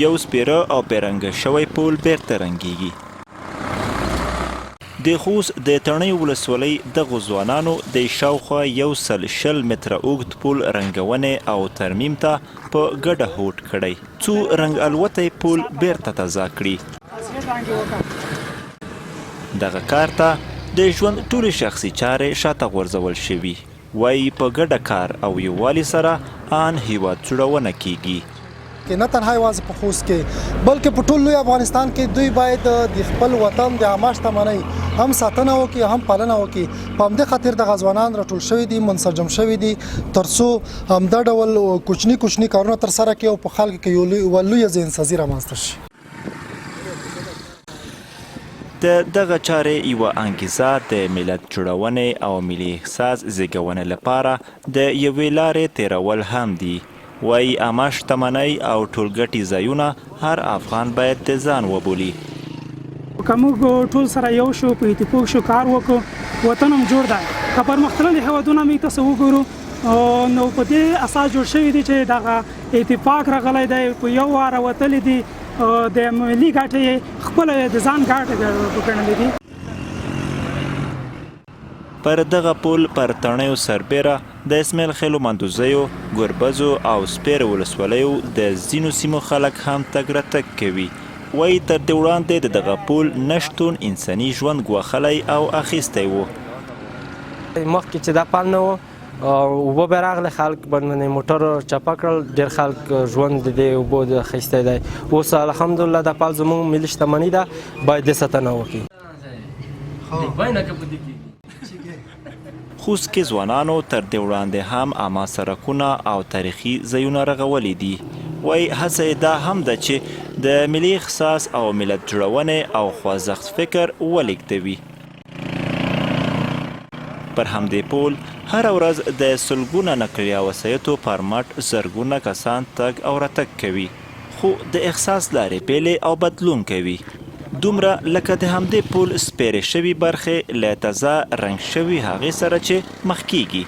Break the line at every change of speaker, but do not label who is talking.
یو سپیره او پیرنګه شوی پول بیرته رنګیږي. د خوست د تڼیو ولسوالۍ دغو ځوانانو د شاوخوا 120 متره اوږد پول رنګونې او ترمیم ته په ګډه هوډ کړی څو رنګ الوتی پول بیرته تازه کړي. دغه کار ته د ژوند ټولې شخصي چارې شاته غورځول شوي. وایي په ګډه کار او یووالي سره آن هیواد جوړونه کیږي.
که نه تنها یوازې په خوست کې بلکې په ټول لوی افغانستان کې دوی باید د خپل وطن د عامه شتمنۍ هم ساتنه وکړي هم پالنه وکړي. په همدې خاطر دغه ځوانان راټول شوي دي، منسجم شوي دي تر څو همدا ډول کوچني کارونه ترسره کړي او په خلکو کې یو لویه ذهنسازي رامنځته شي.
د دغه چارې یوه انګیزه د ملت جوړونې او ملي احساس زیږونې لپاره د یوې لارې تیرول هم دي. وایي عامه شتمنۍ او ټولګټي ځایونه هر افغان باید د ځان وبولي.
که موږ ټول سره یو شو، په اتفاق شو کار وکړو، وطن هم جوړ دی. که پرمختللي هېوادونه موږ تاسو وګورو نو په دې اساس جوړ شوي دي چې دغه اتفاق راغلی دی، په یو واره وتلي دي، د ملي ګټې خپله د ځان ګټه ګڼلې دي.
پر دغه پول پر تڼیو سربیره د اسماعیل خیلو مندوزیو، ګربزو او سپیرو ولسوالیو د ځینو سیمو خلک هم تګ راتګ کوي. وایي تر دې وړاندې د دغه پول نشتون انساني ژوند ګواښلی او اخیستی و.
مخکې چې دا پل نه و اوبه به راغله، خلک باندې موټر چپه کړل، ډېر خلک ژوند د دې اوبو د اخیستی دی. اوس الحمدلله دا پل زموږ ملي شتمني ده، باید دې ساتنه وکړي.
خوست کې ځوانانو تر دې وړاندې هم عامه سړکونه او تاریخي ځایونه رغولي دي. وایي هڅه یې دا هم ده چې د ملي احساس او ملت جوړونې او خوځښت فکر ولېږدوي. پر همدې پول هره ورځ د سلګونه نقلیه وسایطو پر مټ زرګونه کسان تګ او راتګ کوي، خو د احساس لارې بیلې او بدلون کوي. دومره لکه د همدې پول سپیرې شوي برخې له تازه رنګ شوي هغې سره چې مخ کیږي.